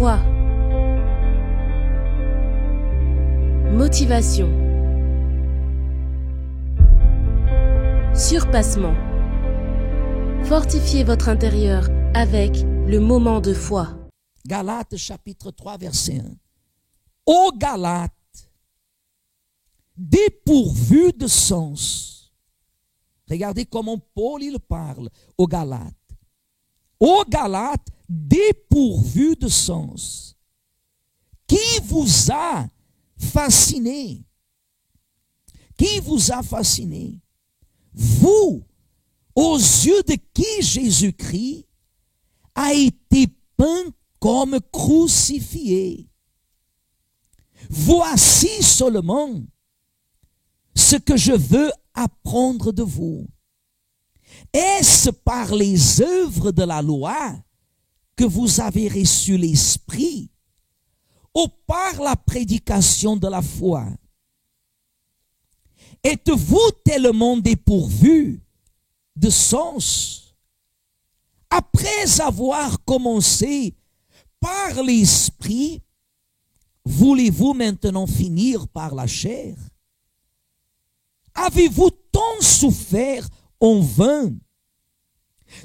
Foi. Motivation. Surpassement. Fortifiez votre intérieur avec le moment de foi. Galates chapitre 3 verset 1. Ô Galates, dépourvus de sens. Regardez comment Paul il parle aux Galates. Ô Galates, dépourvus de sens. Qui vous a fasciné? Qui vous a fasciné? Vous, aux yeux de qui Jésus-Christ a été peint comme crucifié. Voici seulement ce que je veux apprendre de vous. Est-ce par les œuvres de la loi que vous avez reçu l'Esprit ou par la prédication de la foi? Êtes-vous tellement dépourvus de sens? Après avoir commencé par l'Esprit, voulez-vous maintenant finir par la chair? Avez-vous tant souffert en vain?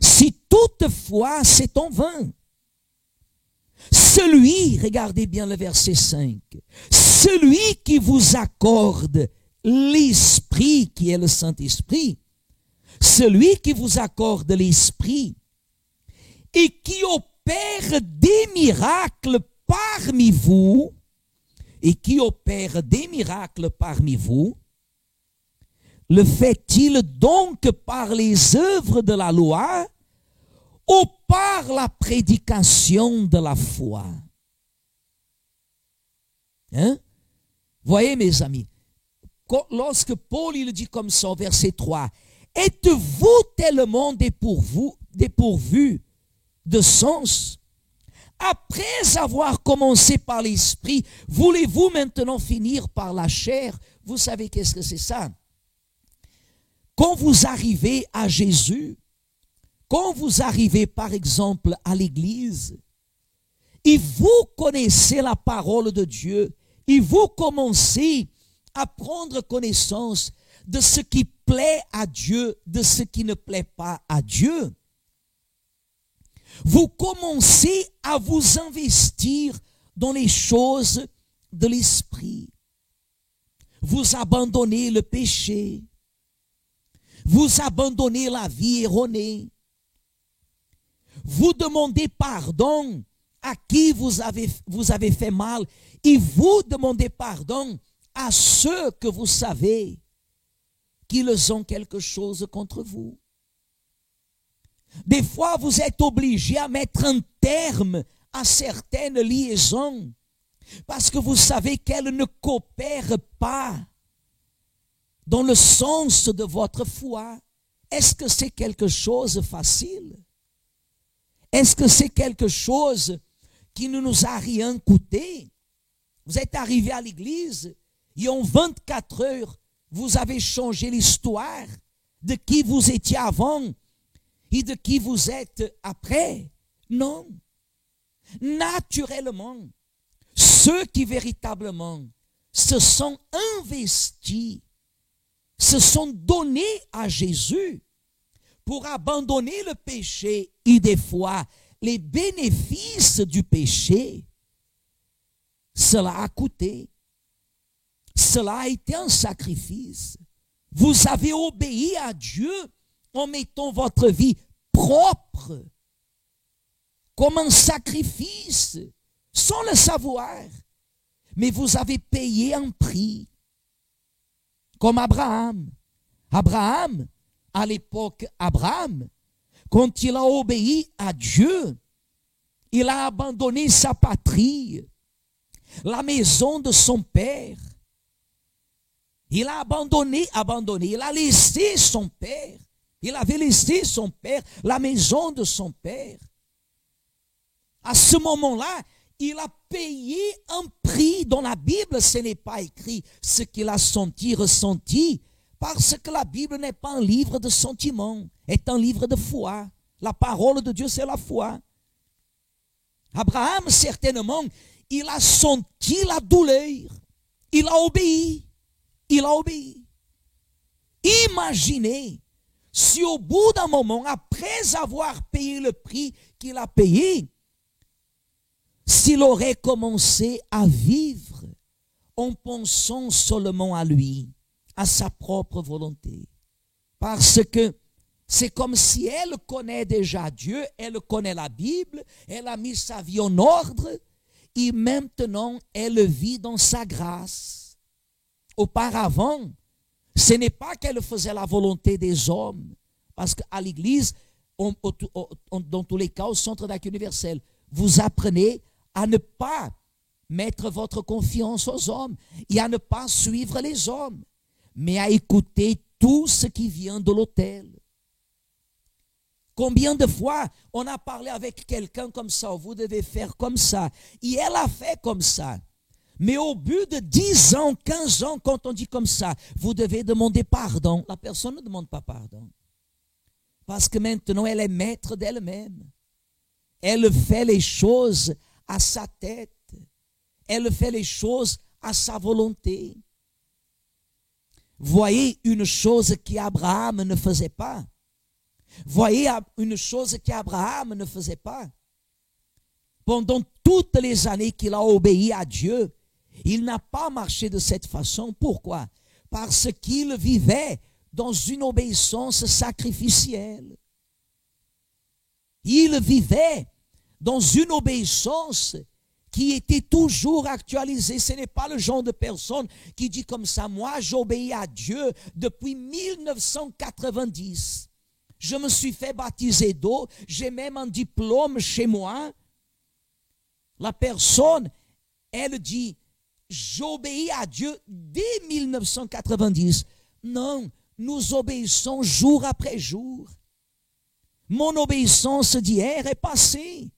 Si toutefois c'est en vain. Celui, regardez bien le verset 5, celui qui vous accorde l'Esprit qui est le Saint-Esprit, celui qui vous accorde l'Esprit et qui opère des miracles parmi vous, le fait-il donc par les œuvres de la loi ou par la prédication de la foi? Voyez mes amis, lorsque Paul il dit comme ça, verset 3, êtes-vous tellement dépourvus de sens? Après avoir commencé par l'Esprit, voulez-vous maintenant finir par la chair? Vous savez qu'est-ce que c'est ça? Quand vous arrivez à Jésus, quand vous arrivez par exemple à l'église, et vous connaissez la parole de Dieu, et vous commencez à prendre connaissance de ce qui plaît à Dieu, de ce qui ne plaît pas à Dieu, vous commencez à vous investir dans les choses de l'esprit. Vous abandonnez le péché. Vous abandonnez la vie erronée. Vous demandez pardon à qui vous avez fait mal. Et vous demandez pardon à ceux que vous savez qu'ils ont quelque chose contre vous. Des fois, vous êtes obligé à mettre un terme à certaines liaisons parce que vous savez qu'elles ne coopèrent pas dans le sens de votre foi. Est-ce que c'est quelque chose de facile? Est-ce que c'est quelque chose qui ne nous a rien coûté? Vous êtes arrivé à l'église et en 24 heures, vous avez changé l'histoire de qui vous étiez avant et de qui vous êtes après. Non. Naturellement, ceux qui véritablement se sont investis, se sont donnés à Jésus pour abandonner le péché et des fois les bénéfices du péché, cela a coûté. Cela a été un sacrifice. Vous avez obéi à Dieu en mettant votre vie propre comme un sacrifice, sans le savoir. Mais vous avez payé un prix. Comme Abraham. Abraham, à l'époque Abraham, quand il a obéi à Dieu, il a abandonné sa patrie, la maison de son père. Il a abandonné, il a laissé son père. Il avait laissé son père, la maison de son père. À ce moment-là, il a payé un prix. Dans la Bible, ce n'est pas écrit ce qu'il a senti, ressenti, parce que la Bible n'est pas un livre de sentiments, est un livre de foi. La parole de Dieu, c'est la foi. Abraham, certainement, il a senti la douleur. Il a obéi. Il a obéi. Imaginez si au bout d'un moment, après avoir payé le prix qu'il a payé, s'il aurait commencé à vivre en pensant seulement à lui, à sa propre volonté. Parce que c'est comme si elle connaît déjà Dieu, elle connaît la Bible, elle a mis sa vie en ordre, et maintenant elle vit dans sa grâce. Auparavant, ce n'est pas qu'elle faisait la volonté des hommes, parce qu'à l'église, dans tous les cas, au centre d'accueil universel, vous apprenez à ne pas mettre votre confiance aux hommes et à ne pas suivre les hommes, mais à écouter tout ce qui vient de l'autel. Combien de fois on a parlé avec quelqu'un comme ça, vous devez faire comme ça, et elle a fait comme ça. Mais au bout de 10 ans, 15 ans, quand on dit comme ça, vous devez demander pardon. La personne ne demande pas pardon. Parce que maintenant, elle est maître d'elle-même. Elle fait les choses à sa tête. Elle fait les choses à sa volonté. Voyez une chose qu'Abraham ne faisait pas. Voyez une chose qu'Abraham ne faisait pas. Pendant toutes les années qu'il a obéi à Dieu, il n'a pas marché de cette façon. Pourquoi? Parce qu'il vivait dans une obéissance sacrificielle. Il vivait dans une obéissance qui était toujours actualisée. Ce n'est pas le genre de personne qui dit comme ça, moi j'obéis à Dieu depuis 1990. Je me suis fait baptiser d'eau, j'ai même un diplôme chez moi. La personne, elle dit, j'obéis à Dieu dès 1990. Non, nous obéissons jour après jour. Mon obéissance d'hier est passée.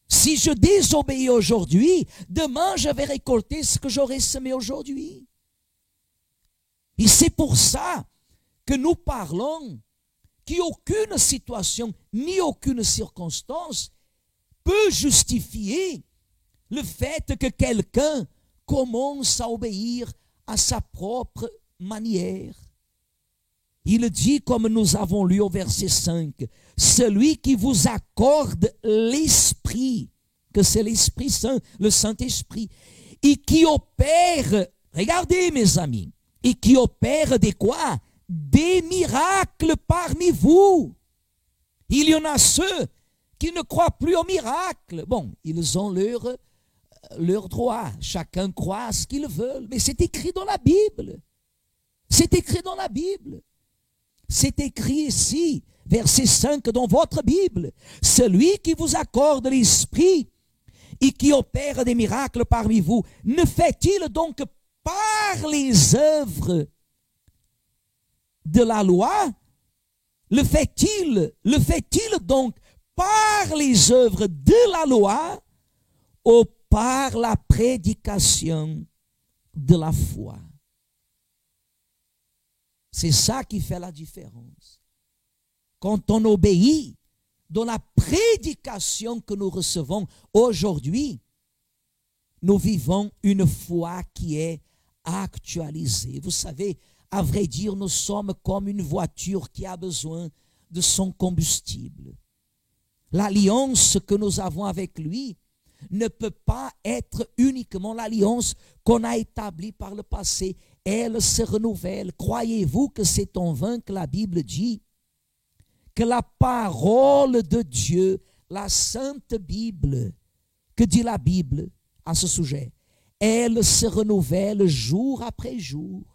Si je désobéis aujourd'hui, demain je vais récolter ce que j'aurais semé aujourd'hui. Et c'est pour ça que nous parlons qu'aucune situation ni aucune circonstance peut justifier le fait que quelqu'un commence à obéir à sa propre manière. Il dit, comme nous avons lu au verset 5, celui qui vous accorde l'Esprit, que c'est l'Esprit Saint, le Saint-Esprit, et qui opère, regardez mes amis, et qui opère des quoi? Des miracles parmi vous. Il y en a ceux qui ne croient plus aux miracles. Bon, ils ont leur droit. Chacun croit à ce qu'ils veulent. Mais c'est écrit dans la Bible. C'est écrit dans la Bible. C'est écrit ici, verset 5 dans votre Bible. Celui qui vous accorde l'Esprit et qui opère des miracles parmi vous, ne fait-il donc par les œuvres de la loi? Le fait-il donc par les œuvres de la loi ou par la prédication de la foi? C'est ça qui fait la différence. Quand on obéit dans la prédication que nous recevons aujourd'hui, nous vivons une foi qui est actualisée. Vous savez, à vrai dire, nous sommes comme une voiture qui a besoin de son combustible. L'alliance que nous avons avec lui ne peut pas être uniquement l'alliance qu'on a établie par le passé. Elle se renouvelle. Croyez-vous que c'est en vain que la Bible dit que la parole de Dieu, la Sainte Bible, que dit la Bible à ce sujet? Elle se renouvelle jour après jour.